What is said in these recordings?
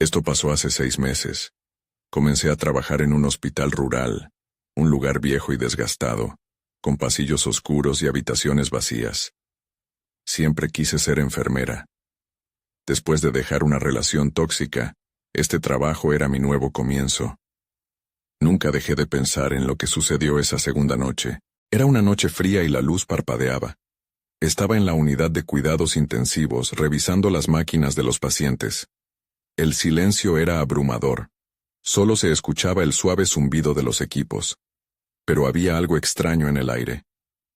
Esto pasó hace 6 meses. Comencé a trabajar en un hospital rural, un lugar viejo y desgastado, con pasillos oscuros y habitaciones vacías. Siempre quise ser enfermera. Después de dejar una relación tóxica, este trabajo era mi nuevo comienzo. Nunca dejé de pensar en lo que sucedió esa segunda noche. Era una noche fría y la luz parpadeaba. Estaba en la unidad de cuidados intensivos revisando las máquinas de los pacientes. El silencio era abrumador. Solo se escuchaba el suave zumbido de los equipos. Pero había algo extraño en el aire.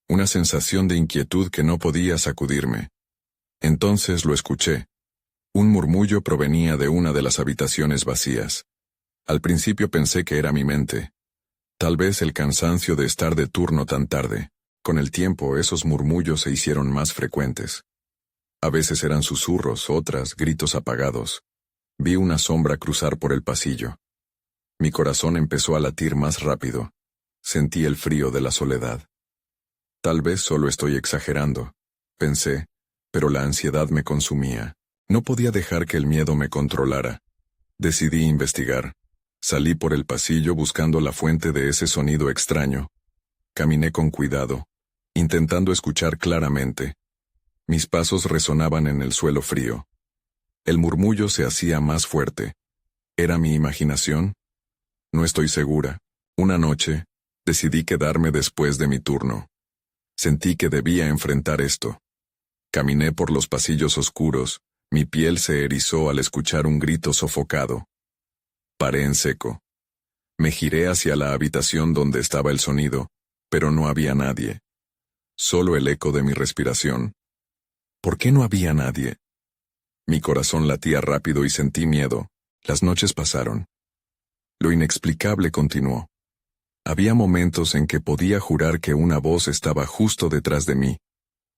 Una sensación de inquietud que no podía sacudirme. Entonces lo escuché. Un murmullo provenía de una de las habitaciones vacías. Al principio pensé que era mi mente. Tal vez el cansancio de estar de turno tan tarde. Con el tiempo esos murmullos se hicieron más frecuentes. A veces eran susurros, otras gritos apagados. Vi una sombra cruzar por el pasillo. Mi corazón empezó a latir más rápido. Sentí el frío de la soledad. Tal vez solo estoy exagerando, pensé, pero la ansiedad me consumía. No podía dejar que el miedo me controlara. Decidí investigar. Salí por el pasillo buscando la fuente de ese sonido extraño. Caminé con cuidado, intentando escuchar claramente. Mis pasos resonaban en el suelo frío. El murmullo se hacía más fuerte. ¿Era mi imaginación? No estoy segura. Una noche, decidí quedarme después de mi turno. Sentí que debía enfrentar esto. Caminé por los pasillos oscuros, mi piel se erizó al escuchar un grito sofocado. Paré en seco. Me giré hacia la habitación donde estaba el sonido, pero no había nadie. Solo el eco de mi respiración. ¿Por qué no había nadie? Mi corazón latía rápido y sentí miedo. Las noches pasaron. Lo inexplicable continuó. Había momentos en que podía jurar que una voz estaba justo detrás de mí.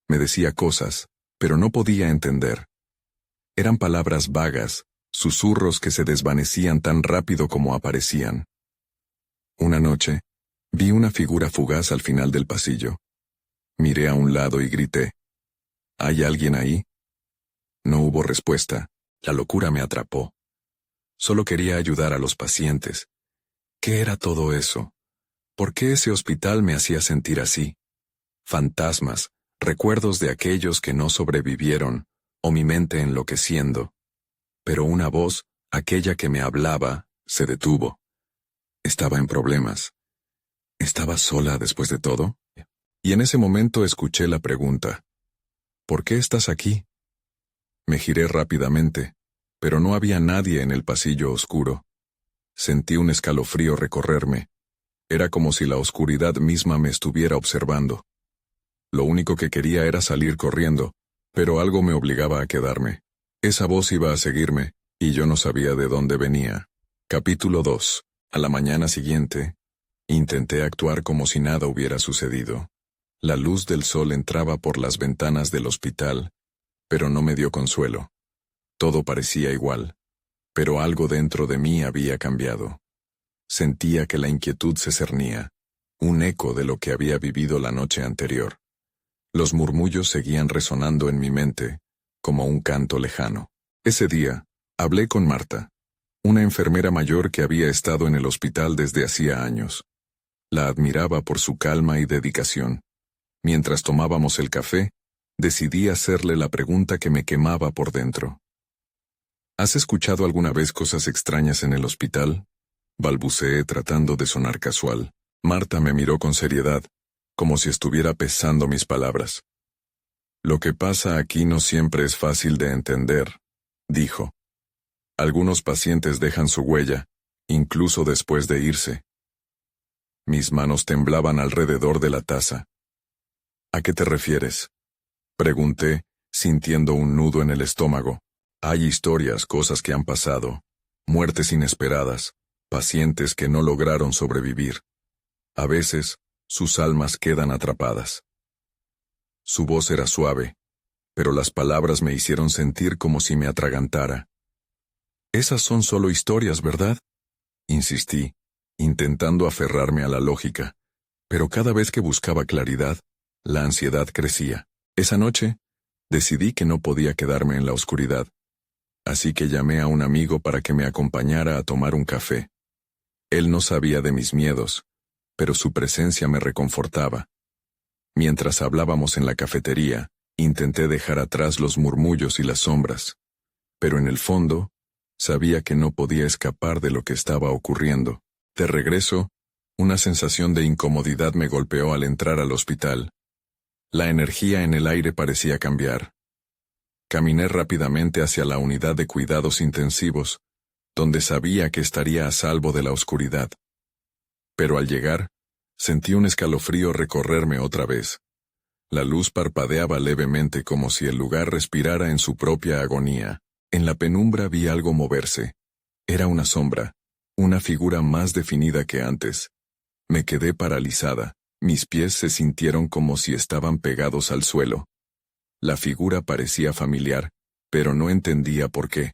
Me decía cosas, pero no podía entender. Eran palabras vagas, susurros que se desvanecían tan rápido como aparecían. Una noche, vi una figura fugaz al final del pasillo. Miré a un lado y grité. ¿Hay alguien ahí? No hubo respuesta. La locura me atrapó. Solo quería ayudar a los pacientes. ¿Qué era todo eso? ¿Por qué ese hospital me hacía sentir así? Fantasmas, recuerdos de aquellos que no sobrevivieron, o mi mente enloqueciendo. Pero una voz, aquella que me hablaba, se detuvo. Estaba en problemas. ¿Estaba sola después de todo? Y en ese momento escuché la pregunta. ¿Por qué estás aquí? Me giré rápidamente, pero no había nadie en el pasillo oscuro. Sentí un escalofrío recorrerme. Era como si la oscuridad misma me estuviera observando. Lo único que quería era salir corriendo, pero algo me obligaba a quedarme. Esa voz iba a seguirme, y yo no sabía de dónde venía. Capítulo 2. A la mañana siguiente, intenté actuar como si nada hubiera sucedido. La luz del sol entraba por las ventanas del hospital, pero no me dio consuelo. Todo parecía igual, pero algo dentro de mí había cambiado. Sentía que la inquietud se cernía, un eco de lo que había vivido la noche anterior. Los murmullos seguían resonando en mi mente, como un canto lejano. Ese día, hablé con Marta, una enfermera mayor que había estado en el hospital desde hacía años. La admiraba por su calma y dedicación. Mientras tomábamos el café, decidí hacerle la pregunta que me quemaba por dentro. ¿Has escuchado alguna vez cosas extrañas en el hospital? Balbuceé tratando de sonar casual. Marta me miró con seriedad, como si estuviera pesando mis palabras. Lo que pasa aquí no siempre es fácil de entender, dijo. Algunos pacientes dejan su huella, incluso después de irse. Mis manos temblaban alrededor de la taza. ¿A qué te refieres? Pregunté, sintiendo un nudo en el estómago. Hay historias, cosas que han pasado, muertes inesperadas, pacientes que no lograron sobrevivir. A veces, sus almas quedan atrapadas. Su voz era suave, pero las palabras me hicieron sentir como si me atragantara. Esas son solo historias, ¿verdad? Insistí, intentando aferrarme a la lógica, pero cada vez que buscaba claridad, la ansiedad crecía. Esa noche, decidí que no podía quedarme en la oscuridad. así que llamé a un amigo para que me acompañara a tomar un café. Él no sabía de mis miedos, pero su presencia me reconfortaba. Mientras hablábamos en la cafetería, intenté dejar atrás los murmullos y las sombras, pero en el fondo, sabía que no podía escapar de lo que estaba ocurriendo. De regreso, una sensación de incomodidad me golpeó al entrar al hospital. La energía en el aire parecía cambiar. Caminé rápidamente hacia la unidad de cuidados intensivos, donde sabía que estaría a salvo de la oscuridad. Pero al llegar, sentí un escalofrío recorrerme otra vez. La luz parpadeaba levemente como si el lugar respirara en su propia agonía. En la penumbra vi algo moverse. Era una sombra, una figura más definida que antes. Me quedé paralizada. Mis pies se sintieron como si estaban pegados al suelo. La figura parecía familiar, pero no entendía por qué.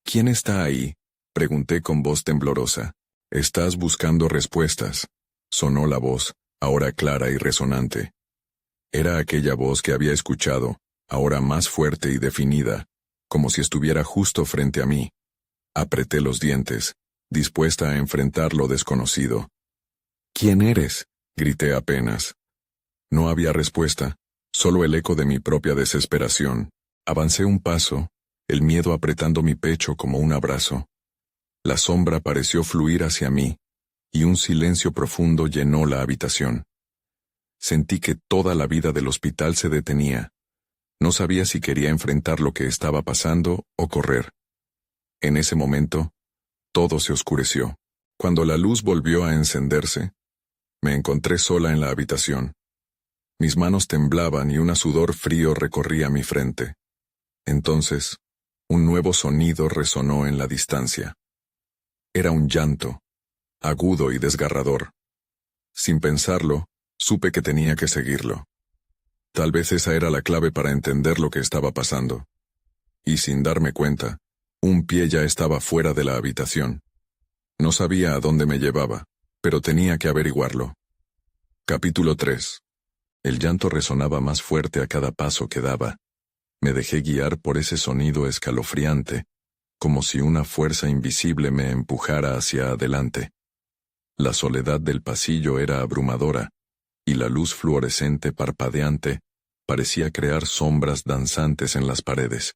¿Quién está ahí?, pregunté con voz temblorosa. Estás buscando respuestas, sonó la voz, ahora clara y resonante. Era aquella voz que había escuchado, ahora más fuerte y definida, como si estuviera justo frente a mí. Apreté los dientes, dispuesta a enfrentar lo desconocido. ¿Quién eres?, grité apenas. No había respuesta, solo el eco de mi propia desesperación. Avancé un paso, el miedo apretando mi pecho como un abrazo. La sombra pareció fluir hacia mí, y un silencio profundo llenó la habitación. Sentí que toda la vida del hospital se detenía. No sabía si quería enfrentar lo que estaba pasando o correr. En ese momento, todo se oscureció. Cuando la luz volvió a encenderse, me encontré sola en la habitación. Mis manos temblaban y un sudor frío recorría mi frente. Entonces, un nuevo sonido resonó en la distancia. Era un llanto, agudo y desgarrador. Sin pensarlo, supe que tenía que seguirlo. Tal vez esa era la clave para entender lo que estaba pasando. Y sin darme cuenta, un pie ya estaba fuera de la habitación. No sabía a dónde me llevaba, pero tenía que averiguarlo. Capítulo 3. El llanto resonaba más fuerte a cada paso que daba. Me dejé guiar por ese sonido escalofriante, como si una fuerza invisible me empujara hacia adelante. La soledad del pasillo era abrumadora, y la luz fluorescente parpadeante parecía crear sombras danzantes en las paredes.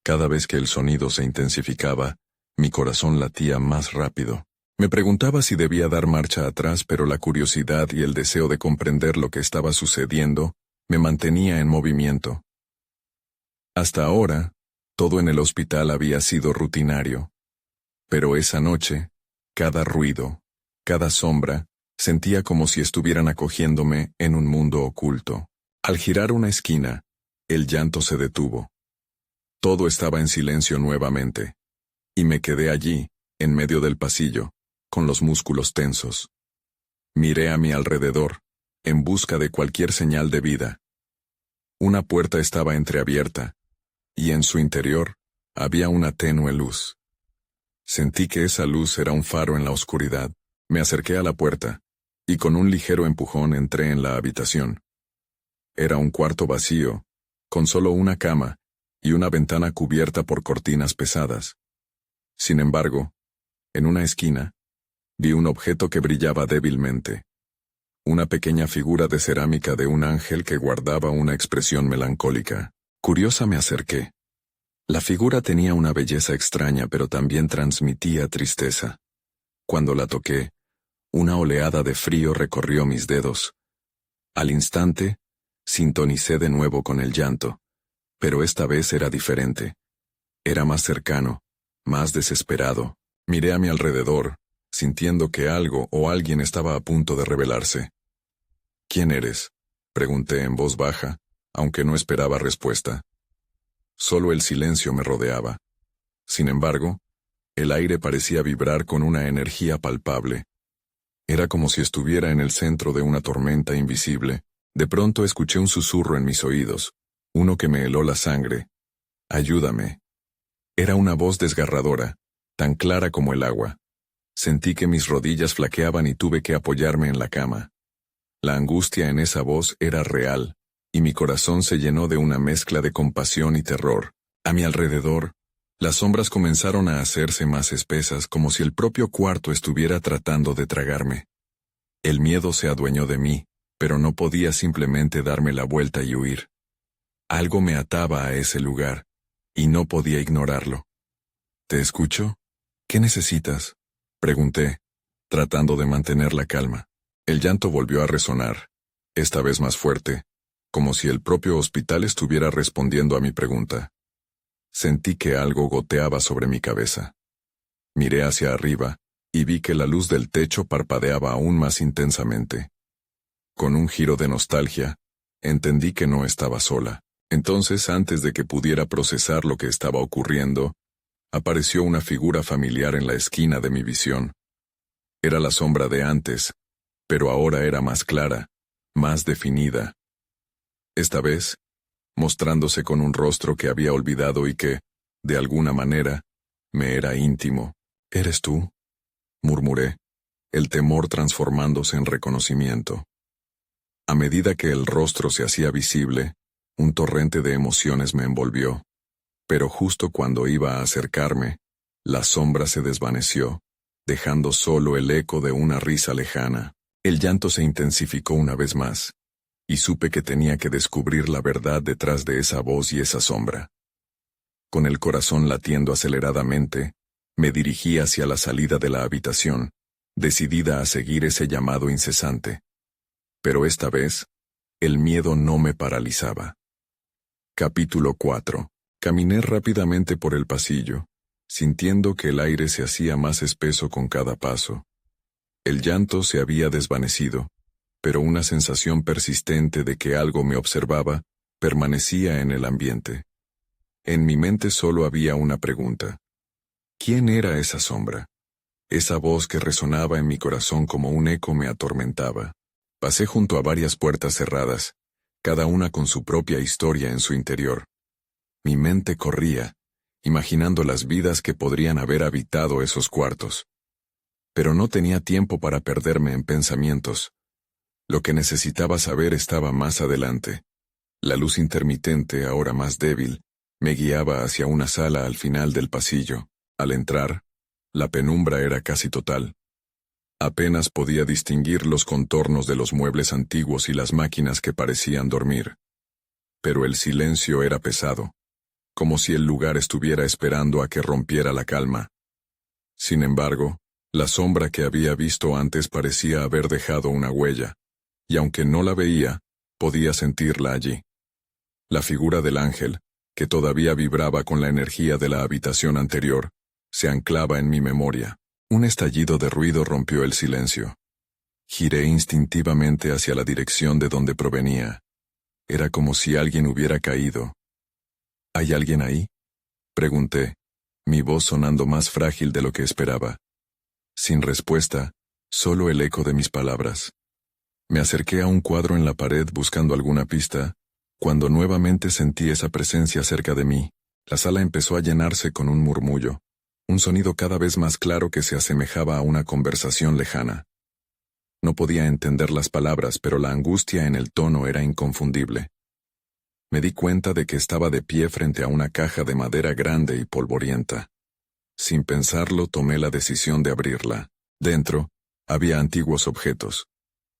Cada vez que el sonido se intensificaba, mi corazón latía más rápido. Me preguntaba si debía dar marcha atrás, pero la curiosidad y el deseo de comprender lo que estaba sucediendo me mantenía en movimiento. Hasta ahora, todo en el hospital había sido rutinario. Pero esa noche, cada ruido, cada sombra, sentía como si estuvieran acogiéndome en un mundo oculto. Al girar una esquina, el llanto se detuvo. Todo estaba en silencio nuevamente. Y me quedé allí, en medio del pasillo, con los músculos tensos. Miré a mi alrededor, en busca de cualquier señal de vida. Una puerta estaba entreabierta, y en su interior había una tenue luz. Sentí que esa luz era un faro en la oscuridad. Me acerqué a la puerta, y con un ligero empujón entré en la habitación. Era un cuarto vacío, con solo una cama, y una ventana cubierta por cortinas pesadas. Sin embargo, en una esquina, vi un objeto que brillaba débilmente. Una pequeña figura de cerámica de un ángel que guardaba una expresión melancólica. Curiosa me acerqué. La figura tenía una belleza extraña, pero también transmitía tristeza. Cuando la toqué, una oleada de frío recorrió mis dedos. Al instante, sintonicé de nuevo con el llanto, pero esta vez era diferente. Era más cercano, más desesperado. Miré a mi alrededor, sintiendo que algo o alguien estaba a punto de revelarse. ¿Quién eres?, pregunté en voz baja, aunque no esperaba respuesta. Solo el silencio me rodeaba. Sin embargo, el aire parecía vibrar con una energía palpable. Era como si estuviera en el centro de una tormenta invisible. De pronto escuché un susurro en mis oídos, uno que me heló la sangre. «Ayúdame». Era una voz desgarradora, tan clara como el agua. Sentí que mis rodillas flaqueaban y tuve que apoyarme en la cama. La angustia en esa voz era real, y mi corazón se llenó de una mezcla de compasión y terror. A mi alrededor, Las sombras comenzaron a hacerse más espesas, como si el propio cuarto estuviera tratando de tragarme. El miedo se adueñó de mí, pero no podía simplemente darme la vuelta y huir. Algo me ataba a ese lugar, y no podía ignorarlo. ¿Te escucho? ¿Qué necesitas?, pregunté, tratando de mantener la calma. El llanto volvió a resonar, esta vez más fuerte, como si el propio hospital estuviera respondiendo a mi pregunta. Sentí que algo goteaba sobre mi cabeza. Miré hacia arriba, y vi que la luz del techo parpadeaba aún más intensamente. Con un giro de nostalgia, entendí que no estaba sola. Entonces, antes de que pudiera procesar lo que estaba ocurriendo, apareció una figura familiar en la esquina de mi visión. Era la sombra de antes, pero ahora era más clara, más definida. Esta vez, mostrándose con un rostro que había olvidado y que, de alguna manera, me era íntimo. ¿Eres tú?, murmuré, el temor transformándose en reconocimiento. A medida que el rostro se hacía visible, un torrente de emociones me envolvió. Pero justo cuando iba a acercarme, la sombra se desvaneció, dejando solo el eco de una risa lejana. El llanto se intensificó una vez más, y supe que tenía que descubrir la verdad detrás de esa voz y esa sombra. Con el corazón latiendo aceleradamente, me dirigí hacia la salida de la habitación, decidida a seguir ese llamado incesante. Pero esta vez, el miedo no me paralizaba. Capítulo 4. Caminé rápidamente por el pasillo, sintiendo que el aire se hacía más espeso con cada paso. El llanto se había desvanecido, pero una sensación persistente de que algo me observaba permanecía en el ambiente. En mi mente solo había una pregunta. ¿Quién era esa sombra? Esa voz que resonaba en mi corazón como un eco me atormentaba. Pasé junto a varias puertas cerradas, cada una con su propia historia en su interior. Mi mente corría, imaginando las vidas que podrían haber habitado esos cuartos. Pero no tenía tiempo para perderme en pensamientos. Lo que necesitaba saber estaba más adelante. La luz intermitente, ahora más débil, me guiaba hacia una sala al final del pasillo. Al entrar, la penumbra era casi total. Apenas podía distinguir los contornos de los muebles antiguos y las máquinas que parecían dormir. Pero el silencio era pesado, como si el lugar estuviera esperando a que rompiera la calma. Sin embargo, la sombra que había visto antes parecía haber dejado una huella, y aunque no la veía, podía sentirla allí. La figura del ángel, que todavía vibraba con la energía de la habitación anterior, se anclaba en mi memoria. Un estallido de ruido rompió el silencio. Giré instintivamente hacia la dirección de donde provenía. Era como si alguien hubiera caído. ¿Hay alguien ahí?, pregunté, mi voz sonando más frágil de lo que esperaba. Sin respuesta, solo el eco de mis palabras. Me acerqué a un cuadro en la pared buscando alguna pista, cuando nuevamente sentí esa presencia cerca de mí. La sala empezó a llenarse con un murmullo, un sonido cada vez más claro que se asemejaba a una conversación lejana. No podía entender las palabras, pero la angustia en el tono era inconfundible. Me di cuenta de que estaba de pie frente a una caja de madera grande y polvorienta. Sin pensarlo, tomé la decisión de abrirla. Dentro, había antiguos objetos.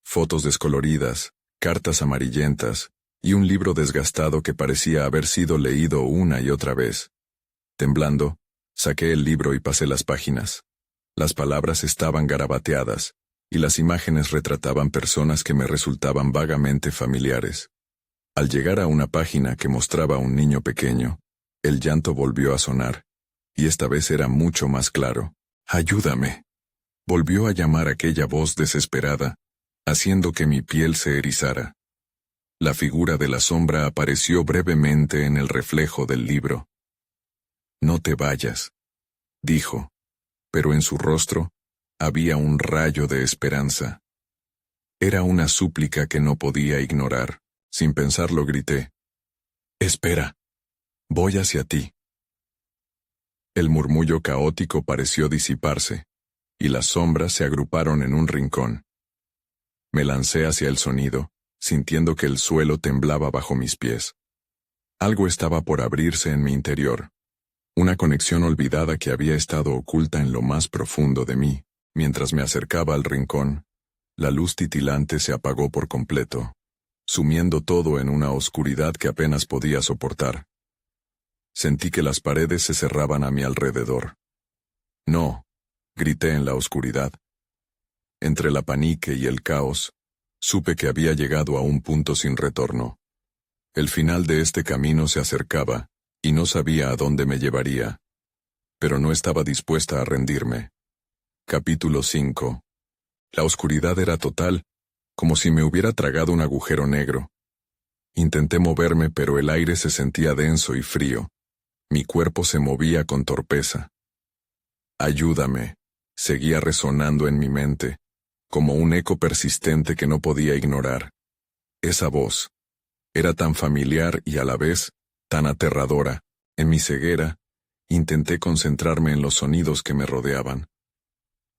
Fotos descoloridas, cartas amarillentas, y un libro desgastado que parecía haber sido leído una y otra vez. Temblando, saqué el libro y pasé las páginas. Las palabras estaban garabateadas, y las imágenes retrataban personas que me resultaban vagamente familiares. Al llegar a una página que mostraba a un niño pequeño, el llanto volvió a sonar, y esta vez era mucho más claro. «¡Ayúdame!», volvió a llamar aquella voz desesperada, haciendo que mi piel se erizara. La figura de la sombra apareció brevemente en el reflejo del libro. «No te vayas», dijo, pero en su rostro había un rayo de esperanza. Era una súplica que no podía ignorar. Sin pensarlo grité: «Espera, voy hacia ti». El murmullo caótico pareció disiparse, y las sombras se agruparon en un rincón. Me lancé hacia el sonido, sintiendo que el suelo temblaba bajo mis pies. Algo estaba por abrirse en mi interior. Una conexión olvidada que había estado oculta en lo más profundo de mí. Mientras me acercaba al rincón, la luz titilante se apagó por completo, sumiendo todo en una oscuridad que apenas podía soportar. Sentí que las paredes se cerraban a mi alrededor. «No», grité en la oscuridad. Entre la panique y el caos, supe que había llegado a un punto sin retorno. El final de este camino se acercaba, y no sabía a dónde me llevaría. Pero no estaba dispuesta a rendirme. Capítulo 5. La oscuridad era total, como si me hubiera tragado un agujero negro. Intenté moverme, pero el aire se sentía denso y frío. Mi cuerpo se movía con torpeza. «Ayúdame», seguía resonando en mi mente, como un eco persistente que no podía ignorar. Esa voz era tan familiar y a la vez tan aterradora. En mi ceguera, intenté concentrarme en los sonidos que me rodeaban.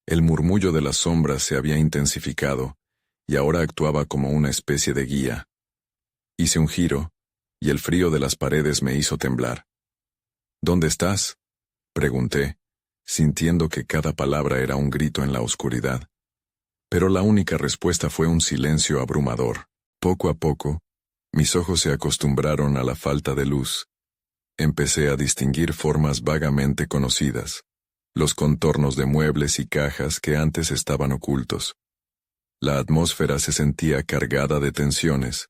El murmullo de las sombras se había intensificado, y ahora actuaba como una especie de guía. Hice un giro, y el frío de las paredes me hizo temblar. «¿Dónde estás?», pregunté, sintiendo que cada palabra era un grito en la oscuridad. Pero la única respuesta fue un silencio abrumador. Poco a poco, mis ojos se acostumbraron a la falta de luz. Empecé a distinguir formas vagamente conocidas, los contornos de muebles y cajas que antes estaban ocultos. La atmósfera se sentía cargada de tensiones,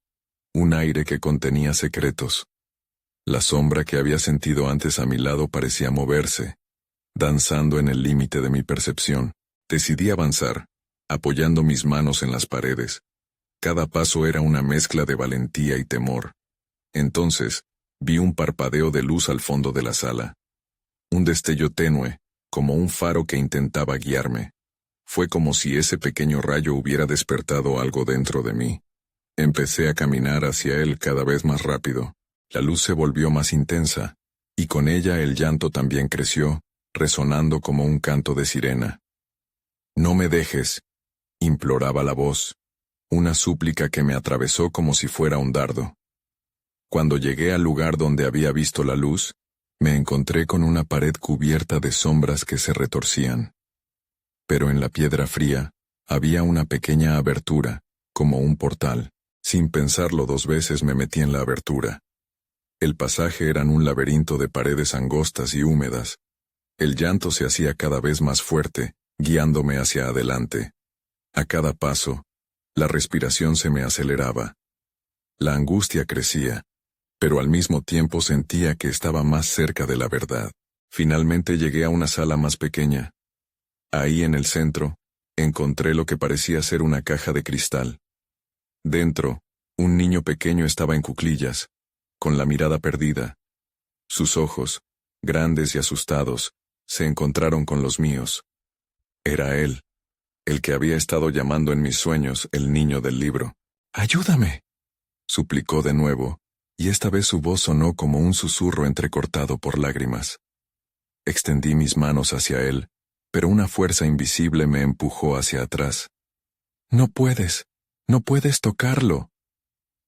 un aire que contenía secretos. La sombra que había sentido antes a mi lado parecía moverse, danzando en el límite de mi percepción. Decidí avanzar, apoyando mis manos en las paredes. Cada paso era una mezcla de valentía y temor. Entonces, vi un parpadeo de luz al fondo de la sala. Un destello tenue, como un faro que intentaba guiarme. Fue como si ese pequeño rayo hubiera despertado algo dentro de mí. Empecé a caminar hacia él cada vez más rápido. La luz se volvió más intensa, y con ella el llanto también creció, resonando como un canto de sirena. «No me dejes», imploraba la voz, una súplica que me atravesó como si fuera un dardo. Cuando llegué al lugar donde había visto la luz, me encontré con una pared cubierta de sombras que se retorcían. Pero en la piedra fría, había una pequeña abertura, como un portal. Sin pensarlo 2 veces me metí en la abertura. El pasaje era un laberinto de paredes angostas y húmedas. El llanto se hacía cada vez más fuerte, guiándome hacia adelante. A cada paso, la respiración se me aceleraba. La angustia crecía, pero al mismo tiempo sentía que estaba más cerca de la verdad. Finalmente llegué a una sala más pequeña. Ahí en el centro, encontré lo que parecía ser una caja de cristal. Dentro, un niño pequeño estaba en cuclillas, con la mirada perdida. Sus ojos, grandes y asustados, se encontraron con los míos. Era él, el que había estado llamando en mis sueños el niño del libro. «¡Ayúdame!», suplicó de nuevo, y esta vez su voz sonó como un susurro entrecortado por lágrimas. Extendí mis manos hacia él, pero una fuerza invisible me empujó hacia atrás. «No puedes tocarlo»,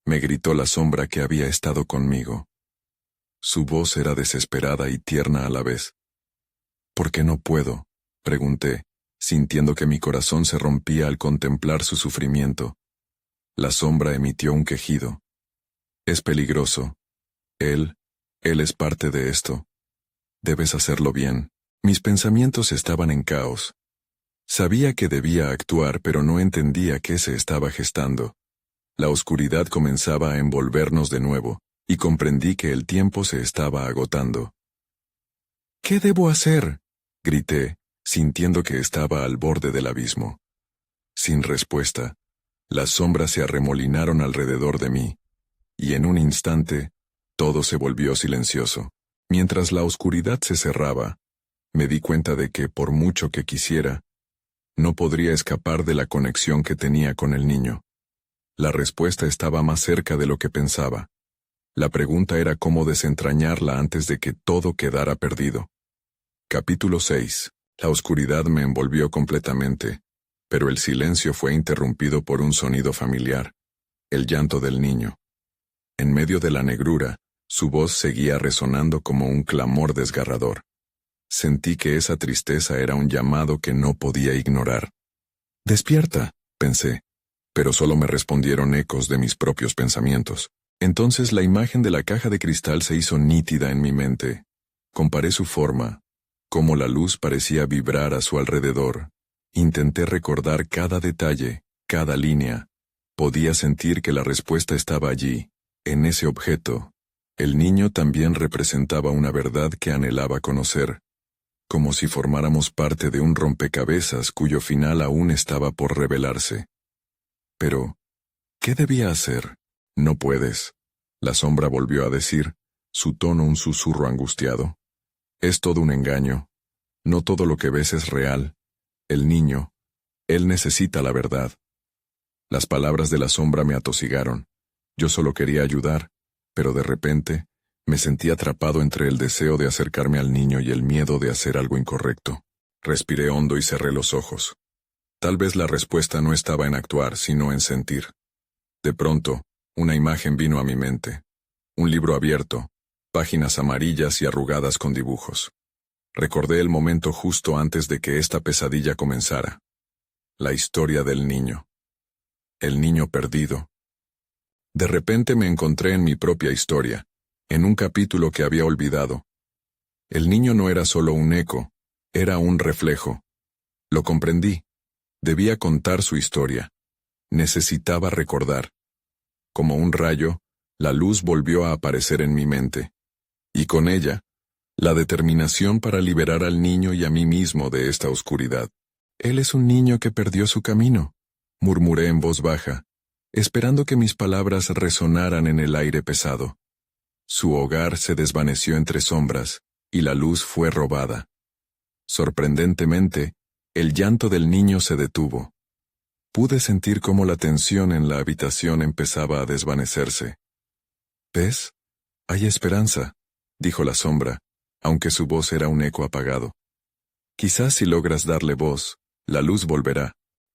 me gritó la sombra que había estado conmigo. Su voz era desesperada y tierna a la vez. «¿Por qué no puedo?», pregunté, sintiendo que mi corazón se rompía al contemplar su sufrimiento. La sombra emitió un quejido. «Es peligroso. Él es parte de esto. Debes hacerlo bien». Mis pensamientos estaban en caos. Sabía que debía actuar, pero no entendía qué se estaba gestando. La oscuridad comenzaba a envolvernos de nuevo, y comprendí que el tiempo se estaba agotando. «¿Qué debo hacer?», grité, sintiendo que estaba al borde del abismo. Sin respuesta, las sombras se arremolinaron alrededor de mí, y en un instante, todo se volvió silencioso. Mientras la oscuridad se cerraba, me di cuenta de que, por mucho que quisiera, no podría escapar de la conexión que tenía con el niño. La respuesta estaba más cerca de lo que pensaba. La pregunta era cómo desentrañarla antes de que todo quedara perdido. Capítulo 6. La oscuridad me envolvió completamente, pero el silencio fue interrumpido por un sonido familiar, el llanto del niño. En medio de la negrura, Su voz seguía resonando como un clamor desgarrador. Sentí que esa tristeza era un llamado que no podía ignorar. «Despierta», pensé, pero solo me respondieron ecos de mis propios pensamientos. Entonces la imagen de la caja de cristal se hizo nítida en mi mente. Comparé su forma, cómo la luz parecía vibrar a su alrededor. Intenté recordar cada detalle, cada línea. Podía sentir que la respuesta estaba allí, en ese objeto. El niño también representaba una verdad que anhelaba conocer, como si formáramos parte de un rompecabezas cuyo final aún estaba por revelarse. Pero, ¿qué debía hacer? «No puedes», la sombra volvió a decir, su tono un susurro angustiado. «Es todo un engaño. No todo lo que ves es real. El niño, él necesita la verdad». Las palabras de la sombra me atosigaron. Yo solo quería ayudar, pero de repente me sentí atrapado entre el deseo de acercarme al niño y el miedo de hacer algo incorrecto. Respiré hondo y cerré los ojos. Tal vez la respuesta no estaba en actuar, sino en sentir. De pronto, una imagen vino a mi mente. Un libro abierto, páginas amarillas y arrugadas con dibujos. Recordé el momento justo antes de que esta pesadilla comenzara. La historia del niño. El niño perdido. De repente me encontré en mi propia historia, en un capítulo que había olvidado. El niño no era solo un eco, era un reflejo. Lo comprendí. Debía contar su historia. Necesitaba recordar. Como un rayo, la luz volvió a aparecer en mi mente. Y con ella, la determinación para liberar al niño y a mí mismo de esta oscuridad. «Él es un niño que perdió su camino», murmuré en voz baja, esperando que mis palabras resonaran en el aire pesado. Su hogar se desvaneció entre sombras, y la luz fue robada. Sorprendentemente, el llanto del niño se detuvo. Pude sentir cómo la tensión en la habitación empezaba a desvanecerse. «¿Ves? Hay esperanza», dijo la sombra, aunque su voz era un eco apagado. «Quizás si logras darle voz, la luz volverá».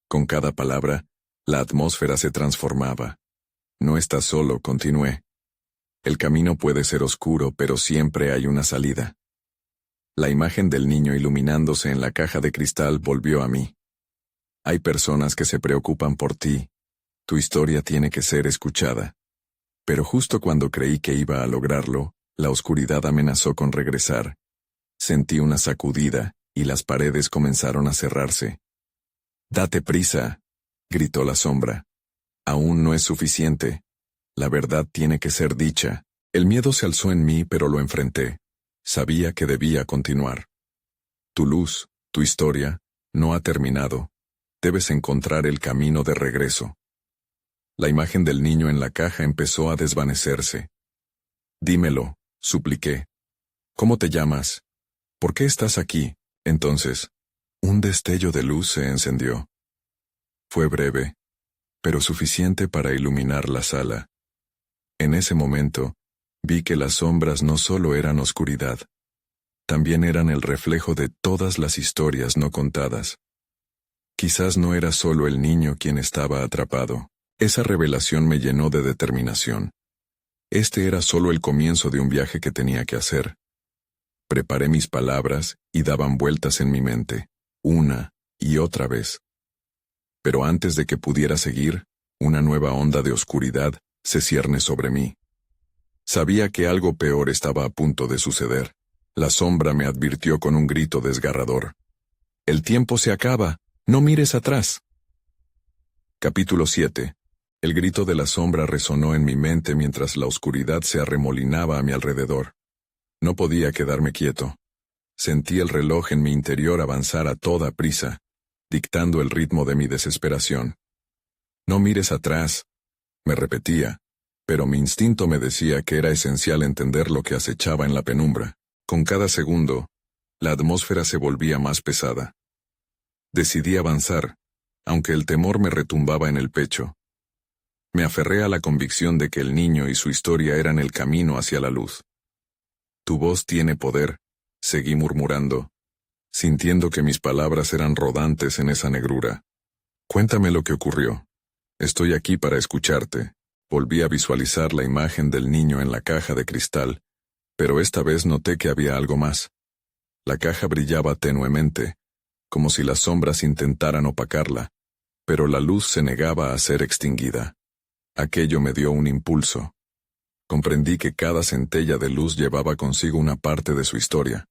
Con cada palabra, la atmósfera se transformaba. «No estás solo», continué. «El camino puede ser oscuro, pero siempre hay una salida». La imagen del niño iluminándose en la caja de cristal volvió a mí. «Hay personas que se preocupan por ti. Tu historia tiene que ser escuchada». Pero justo cuando creí que iba a lograrlo, la oscuridad amenazó con regresar. Sentí una sacudida, y las paredes comenzaron a cerrarse. «Date prisa», gritó la sombra. «Aún no es suficiente. La verdad tiene que ser dicha». El miedo se alzó en mí, pero lo enfrenté. Sabía que debía continuar. «Tu luz, tu historia, no ha terminado. Debes encontrar el camino de regreso». La imagen del niño en la caja empezó a desvanecerse. «Dímelo», supliqué. «¿Cómo te llamas? ¿Por qué estás aquí?» Entonces, un destello de luz se encendió. Fue breve, pero suficiente para iluminar la sala. En ese momento, vi que las sombras no solo eran oscuridad, también eran el reflejo de todas las historias no contadas. Quizás no era solo el niño quien estaba atrapado. Esa revelación me llenó de determinación. Este era solo el comienzo de un viaje que tenía que hacer. Preparé mis palabras y daban vueltas en mi mente, una y otra vez. Pero antes de que pudiera seguir, una nueva onda de oscuridad se cierne sobre mí. Sabía que algo peor estaba a punto de suceder. La sombra me advirtió con un grito desgarrador. «El tiempo se acaba, no mires atrás». Capítulo 7. El grito de la sombra resonó en mi mente mientras la oscuridad se arremolinaba a mi alrededor. No podía quedarme quieto. Sentí el reloj en mi interior avanzar a toda prisa, dictando el ritmo de mi desesperación. «No mires atrás», me repetía, pero mi instinto me decía que era esencial entender lo que acechaba en la penumbra. Con cada segundo, la atmósfera se volvía más pesada. Decidí avanzar, aunque el temor me retumbaba en el pecho. Me aferré a la convicción de que el niño y su historia eran el camino hacia la luz. «Tu voz tiene poder», seguí murmurando, sintiendo que mis palabras eran rodantes en esa negrura. «Cuéntame lo que ocurrió. Estoy aquí para escucharte». Volví a visualizar la imagen del niño en la caja de cristal, pero esta vez noté que había algo más. La caja brillaba tenuemente, como si las sombras intentaran opacarla, pero la luz se negaba a ser extinguida. Aquello me dio un impulso. Comprendí que cada centella de luz llevaba consigo una parte de su historia.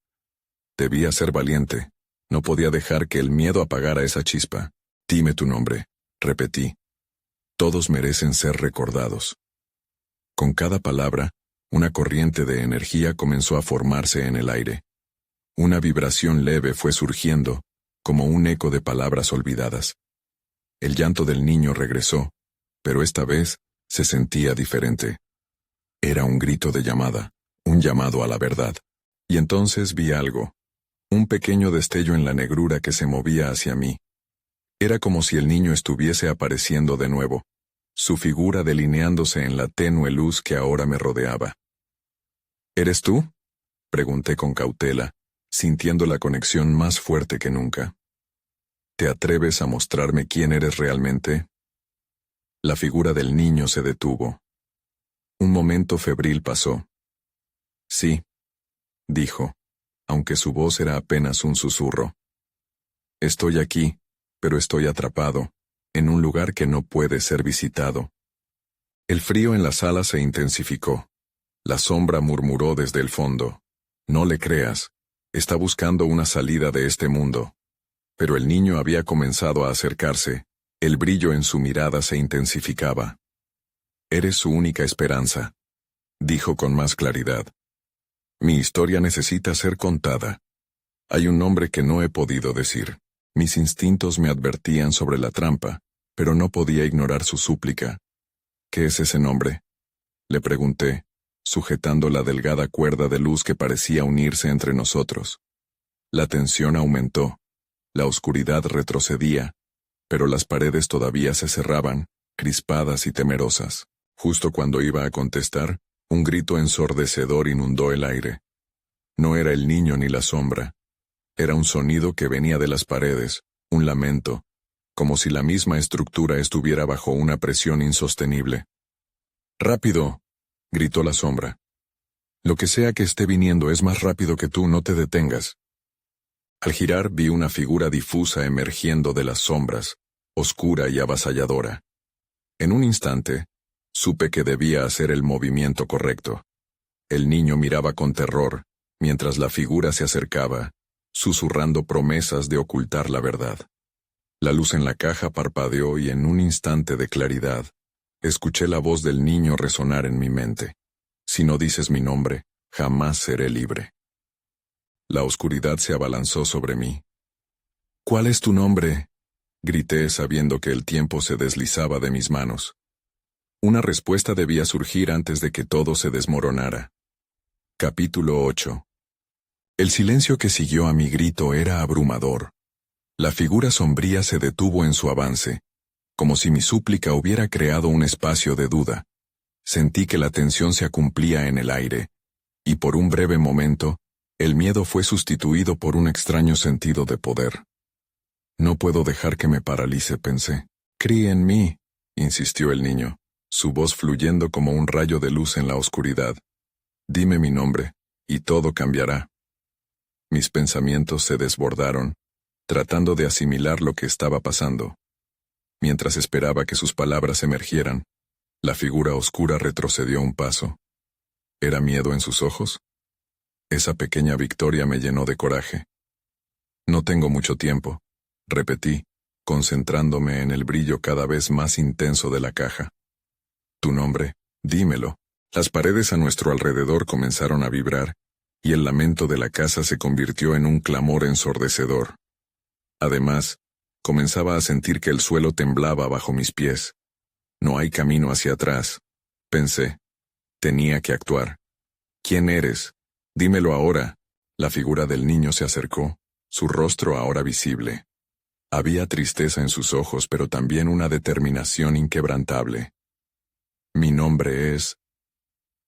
Debía ser valiente. No podía dejar que el miedo apagara esa chispa. Dime tu nombre, repetí. Todos merecen ser recordados. Con cada palabra, una corriente de energía comenzó a formarse en el aire. Una vibración leve fue surgiendo, como un eco de palabras olvidadas. El llanto del niño regresó, pero esta vez se sentía diferente. Era un grito de llamada, un llamado a la verdad. Y entonces vi algo. Un pequeño destello en la negrura que se movía hacia mí. Era como si el niño estuviese apareciendo de nuevo, su figura delineándose en la tenue luz que ahora me rodeaba. ¿Eres tú?, pregunté con cautela, sintiendo la conexión más fuerte que nunca. ¿Te atreves a mostrarme quién eres realmente? La figura del niño se detuvo. Un momento febril pasó. Sí, dijo, aunque su voz era apenas un susurro. Estoy aquí, pero estoy atrapado, en un lugar que no puede ser visitado. El frío en la sala se intensificó. La sombra murmuró desde el fondo. No le creas, está buscando una salida de este mundo. Pero el niño había comenzado a acercarse, el brillo en su mirada se intensificaba. Eres su única esperanza, dijo con más claridad. Mi historia necesita ser contada. Hay un nombre que no he podido decir. Mis instintos me advertían sobre la trampa, pero no podía ignorar su súplica. ¿Qué es ese nombre?, le pregunté, sujetando la delgada cuerda de luz que parecía unirse entre nosotros. La tensión aumentó. La oscuridad retrocedía, pero las paredes todavía se cerraban, crispadas y temerosas. Justo cuando iba a contestar, un grito ensordecedor inundó el aire. No era el niño ni la sombra. Era un sonido que venía de las paredes, un lamento, como si la misma estructura estuviera bajo una presión insostenible. ¡Rápido!, gritó la sombra. Lo que sea que esté viniendo es más rápido que tú, no te detengas. Al girar vi una figura difusa emergiendo de las sombras, oscura y avasalladora. En un instante, supe que debía hacer el movimiento correcto. El niño miraba con terror, mientras la figura se acercaba, susurrando promesas de ocultar la verdad. La luz en la caja parpadeó y en un instante de claridad, escuché la voz del niño resonar en mi mente. Si no dices mi nombre, jamás seré libre. La oscuridad se abalanzó sobre mí. ¿Cuál es tu nombre?, grité sabiendo que el tiempo se deslizaba de mis manos. Una respuesta debía surgir antes de que todo se desmoronara. Capítulo 8. El silencio que siguió a mi grito era abrumador. La figura sombría se detuvo en su avance, como si mi súplica hubiera creado un espacio de duda. Sentí que la tensión se acumplía en el aire, y por un breve momento, el miedo fue sustituido por un extraño sentido de poder. No puedo dejar que me paralice, pensé. Críe en mí, insistió el niño, su voz fluyendo como un rayo de luz en la oscuridad. Dime mi nombre, y todo cambiará. Mis pensamientos se desbordaron, tratando de asimilar lo que estaba pasando. Mientras esperaba que sus palabras emergieran, la figura oscura retrocedió un paso. ¿Era miedo en sus ojos? Esa pequeña victoria me llenó de coraje. No tengo mucho tiempo, repetí, concentrándome en el brillo cada vez más intenso de la caja. Tu nombre, dímelo. Las paredes a nuestro alrededor comenzaron a vibrar, y el lamento de la casa se convirtió en un clamor ensordecedor. Además, comenzaba a sentir que el suelo temblaba bajo mis pies. No hay camino hacia atrás, pensé. Tenía que actuar. ¿Quién eres? Dímelo ahora. La figura del niño se acercó, su rostro ahora visible. Había tristeza en sus ojos, pero también una determinación inquebrantable. Mi nombre es...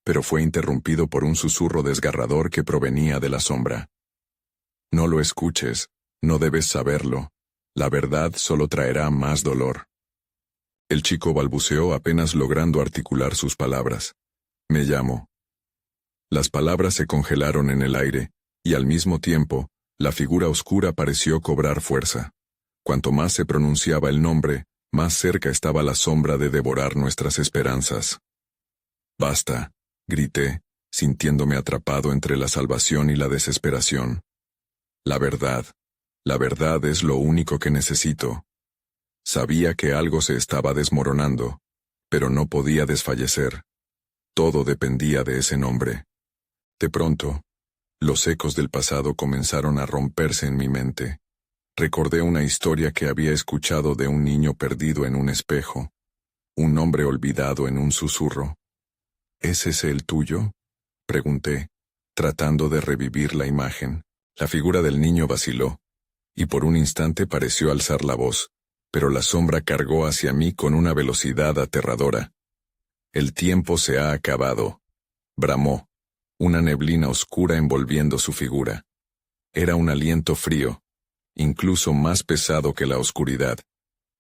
Pero fue interrumpido por un susurro desgarrador que provenía de la sombra. No lo escuches, no debes saberlo. La verdad solo traerá más dolor. El chico balbuceó apenas logrando articular sus palabras. Me llamo. Las palabras se congelaron en el aire, y al mismo tiempo, la figura oscura pareció cobrar fuerza. Cuanto más se pronunciaba el nombre, más cerca estaba la sombra de devorar nuestras esperanzas. Basta, grité, sintiéndome atrapado entre la salvación y la desesperación. La verdad es lo único que necesito. Sabía que algo se estaba desmoronando, pero no podía desfallecer. Todo dependía de ese nombre. De pronto, los ecos del pasado comenzaron a romperse en mi mente. Recordé una historia que había escuchado de un niño perdido en un espejo, un nombre olvidado en un susurro. ¿Es ese el tuyo?, pregunté, tratando de revivir la imagen. La figura del niño vaciló, y por un instante pareció alzar la voz, pero la sombra cargó hacia mí con una velocidad aterradora. El tiempo se ha acabado, bramó, una neblina oscura envolviendo su figura. Era un aliento frío, incluso más pesado que la oscuridad.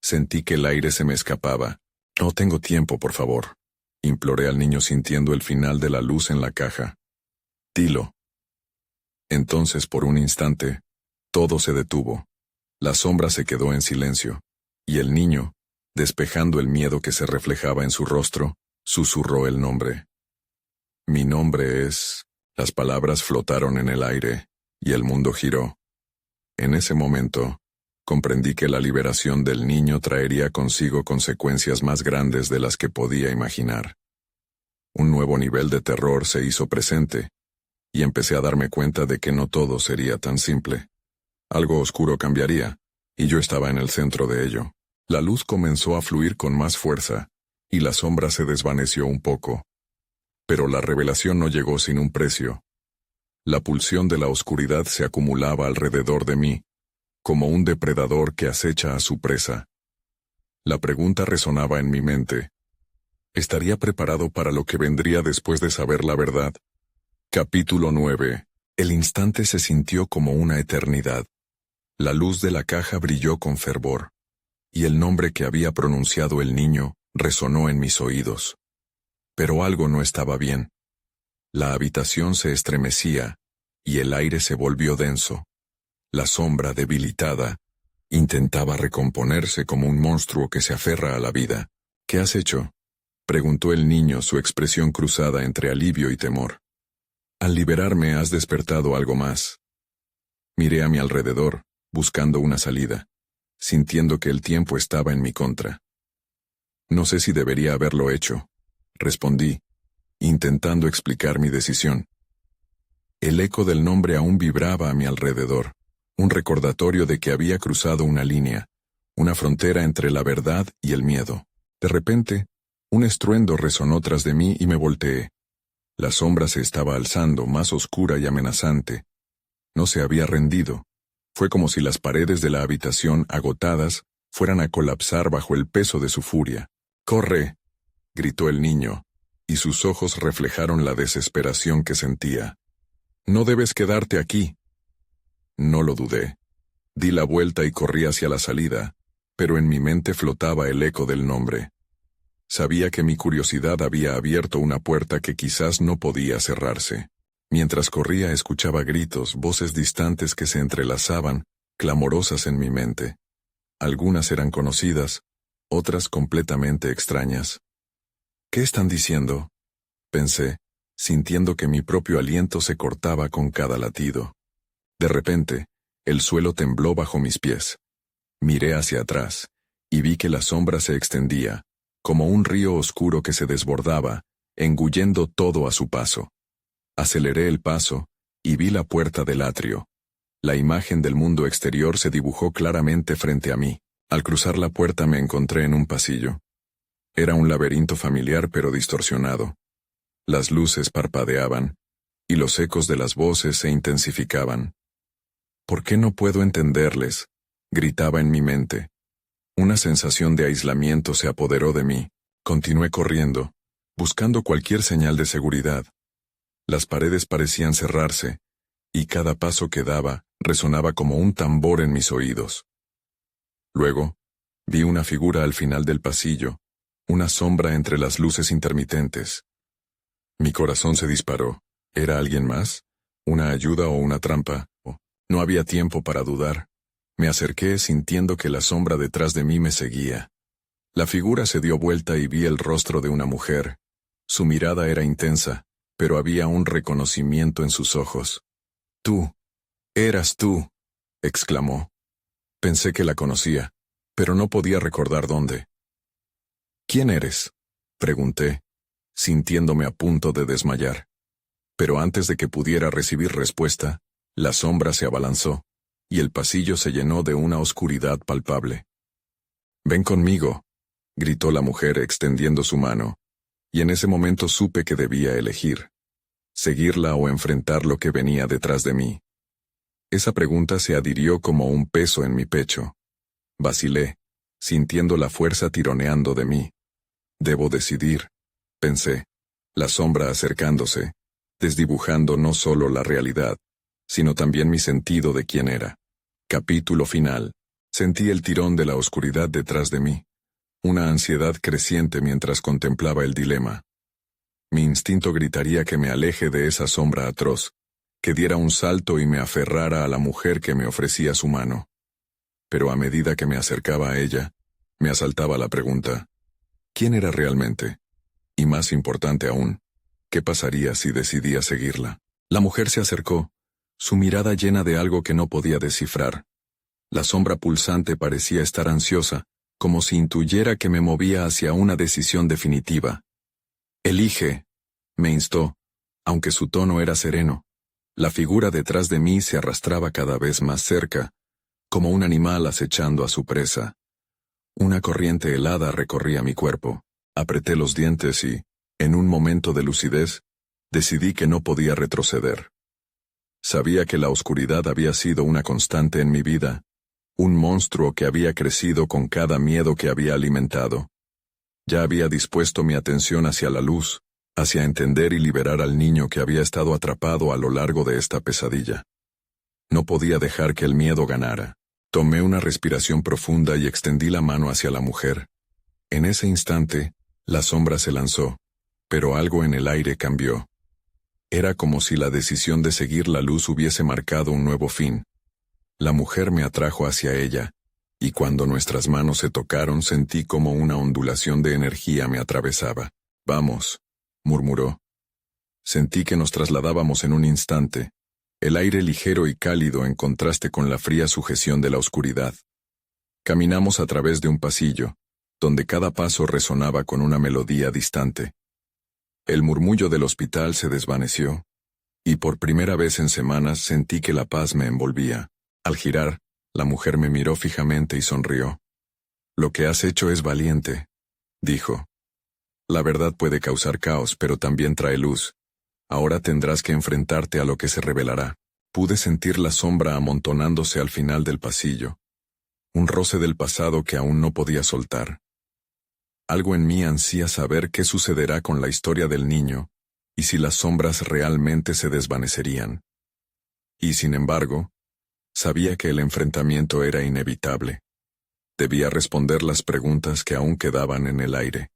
Sentí que el aire se me escapaba. No tengo tiempo, por favor, imploré al niño sintiendo el final de la luz en la caja. Dilo. Entonces, por un instante, todo se detuvo. La sombra se quedó en silencio, y el niño, despejando el miedo que se reflejaba en su rostro, susurró el nombre. Mi nombre es... Las palabras flotaron en el aire, y el mundo giró. En ese momento, comprendí que la liberación del niño traería consigo consecuencias más grandes de las que podía imaginar. Un nuevo nivel de terror se hizo presente, y empecé a darme cuenta de que no todo sería tan simple. Algo oscuro cambiaría, y yo estaba en el centro de ello. La luz comenzó a fluir con más fuerza, y la sombra se desvaneció un poco. Pero la revelación no llegó sin un precio. La pulsión de la oscuridad se acumulaba alrededor de mí, como un depredador que acecha a su presa. La pregunta resonaba en mi mente. ¿Estaría preparado para lo que vendría después de saber la verdad? Capítulo 9. El instante se sintió como una eternidad. La luz de la caja brilló con fervor, y el nombre que había pronunciado el niño resonó en mis oídos. Pero algo no estaba bien. La habitación se estremecía, y el aire se volvió denso. La sombra, debilitada, intentaba recomponerse como un monstruo que se aferra a la vida. ¿Qué has hecho?, preguntó el niño, su expresión cruzada entre alivio y temor. Al liberarme has despertado algo más. Miré a mi alrededor, buscando una salida, sintiendo que el tiempo estaba en mi contra. No sé si debería haberlo hecho, respondí, intentando explicar mi decisión. El eco del nombre aún vibraba a mi alrededor, un recordatorio de que había cruzado una línea, una frontera entre la verdad y el miedo. De repente, un estruendo resonó tras de mí y me volteé. La sombra se estaba alzando, más oscura y amenazante. No se había rendido. Fue como si las paredes de la habitación, agotadas, fueran a colapsar bajo el peso de su furia. ¡Corre!, gritó el niño, y sus ojos reflejaron la desesperación que sentía. No debes quedarte aquí. No lo dudé. Di la vuelta y corrí hacia la salida, pero en mi mente flotaba el eco del nombre. Sabía que mi curiosidad había abierto una puerta que quizás no podía cerrarse. Mientras corría escuchaba gritos, voces distantes que se entrelazaban, clamorosas en mi mente. Algunas eran conocidas, otras completamente extrañas. ¿Qué están diciendo?, pensé, sintiendo que mi propio aliento se cortaba con cada latido. De repente, el suelo tembló bajo mis pies. Miré hacia atrás, y vi que la sombra se extendía, como un río oscuro que se desbordaba, engullendo todo a su paso. Aceleré el paso, y vi la puerta del atrio. La imagen del mundo exterior se dibujó claramente frente a mí. Al cruzar la puerta me encontré en un pasillo. Era un laberinto familiar pero distorsionado. Las luces parpadeaban, y los ecos de las voces se intensificaban. ¿Por qué no puedo entenderles?, gritaba en mi mente. Una sensación de aislamiento se apoderó de mí. Continué corriendo, buscando cualquier señal de seguridad. Las paredes parecían cerrarse, y cada paso que daba resonaba como un tambor en mis oídos. Luego, vi una figura al final del pasillo, una sombra entre las luces intermitentes. Mi corazón se disparó. ¿Era alguien más? ¿Una ayuda o una trampa? No había tiempo para dudar. Me acerqué sintiendo que la sombra detrás de mí me seguía. La figura se dio vuelta y vi el rostro de una mujer. Su mirada era intensa, pero había un reconocimiento en sus ojos. «Tú, eras tú», exclamó. Pensé que la conocía, pero no podía recordar dónde. «¿Quién eres?», pregunté, sintiéndome a punto de desmayar. Pero antes de que pudiera recibir respuesta, la sombra se abalanzó, y el pasillo se llenó de una oscuridad palpable. «Ven conmigo», gritó la mujer extendiendo su mano, y en ese momento supe que debía elegir: seguirla o enfrentar lo que venía detrás de mí. Esa pregunta se adhirió como un peso en mi pecho. Vacilé, sintiendo la fuerza tironeando de mí. Debo decidir, pensé, la sombra acercándose, desdibujando no solo la realidad, sino también mi sentido de quién era. Capítulo final. Sentí el tirón de la oscuridad detrás de mí, una ansiedad creciente mientras contemplaba el dilema. Mi instinto gritaría que me aleje de esa sombra atroz, que diera un salto y me aferrara a la mujer que me ofrecía su mano. Pero a medida que me acercaba a ella, me asaltaba la pregunta: ¿quién era realmente? Y más importante aún, ¿qué pasaría si decidía seguirla? La mujer se acercó, su mirada llena de algo que no podía descifrar. La sombra pulsante parecía estar ansiosa, como si intuyera que me movía hacia una decisión definitiva. «Elige», me instó, aunque su tono era sereno. La figura detrás de mí se arrastraba cada vez más cerca, como un animal acechando a su presa. Una corriente helada recorría mi cuerpo. Apreté los dientes y, en un momento de lucidez, decidí que no podía retroceder. Sabía que la oscuridad había sido una constante en mi vida, un monstruo que había crecido con cada miedo que había alimentado. Ya había dispuesto mi atención hacia la luz, hacia entender y liberar al niño que había estado atrapado a lo largo de esta pesadilla. No podía dejar que el miedo ganara. Tomé una respiración profunda y extendí la mano hacia la mujer. En ese instante, la sombra se lanzó, pero algo en el aire cambió. Era como si la decisión de seguir la luz hubiese marcado un nuevo fin. La mujer me atrajo hacia ella, y cuando nuestras manos se tocaron sentí como una ondulación de energía me atravesaba. «Vamos», murmuró. Sentí que nos trasladábamos en un instante, el aire ligero y cálido en contraste con la fría sujeción de la oscuridad. Caminamos a través de un pasillo, donde cada paso resonaba con una melodía distante. El murmullo del hospital se desvaneció, y por primera vez en semanas sentí que la paz me envolvía. Al girar, la mujer me miró fijamente y sonrió. «Lo que has hecho es valiente», dijo. «La verdad puede causar caos, pero también trae luz. Ahora tendrás que enfrentarte a lo que se revelará». Pude sentir la sombra amontonándose al final del pasillo, un roce del pasado que aún no podía soltar. Algo en mí ansía saber qué sucederá con la historia del niño, y si las sombras realmente se desvanecerían. Y sin embargo, sabía que el enfrentamiento era inevitable. Debía responder las preguntas que aún quedaban en el aire.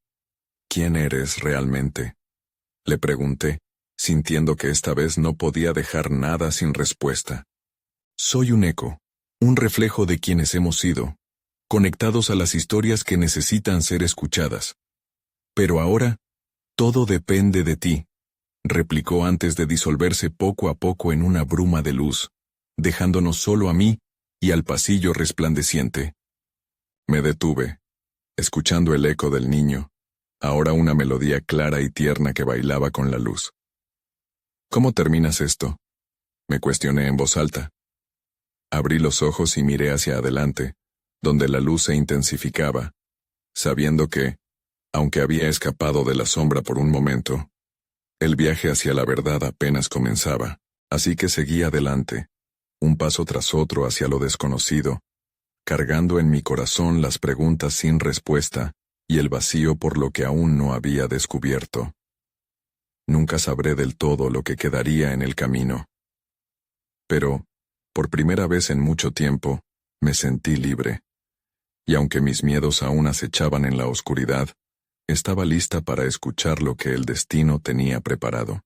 «¿Quién eres realmente?», le pregunté, sintiendo que esta vez no podía dejar nada sin respuesta. «Soy un eco, un reflejo de quienes hemos sido, conectados a las historias que necesitan ser escuchadas. Pero ahora, todo depende de ti», replicó antes de disolverse poco a poco en una bruma de luz, dejándonos solo a mí y al pasillo resplandeciente. Me detuve, escuchando el eco del niño, ahora una melodía clara y tierna que bailaba con la luz. «¿Cómo terminas esto?», me cuestioné en voz alta. Abrí los ojos y miré hacia adelante, donde la luz se intensificaba, sabiendo que, aunque había escapado de la sombra por un momento, el viaje hacia la verdad apenas comenzaba, así que seguí adelante, un paso tras otro hacia lo desconocido, cargando en mi corazón las preguntas sin respuesta y el vacío por lo que aún no había descubierto. Nunca sabré del todo lo que quedaría en el camino. Pero, por primera vez en mucho tiempo, me sentí libre. Y aunque mis miedos aún acechaban en la oscuridad, Estaba lista para escuchar lo que el destino tenía preparado.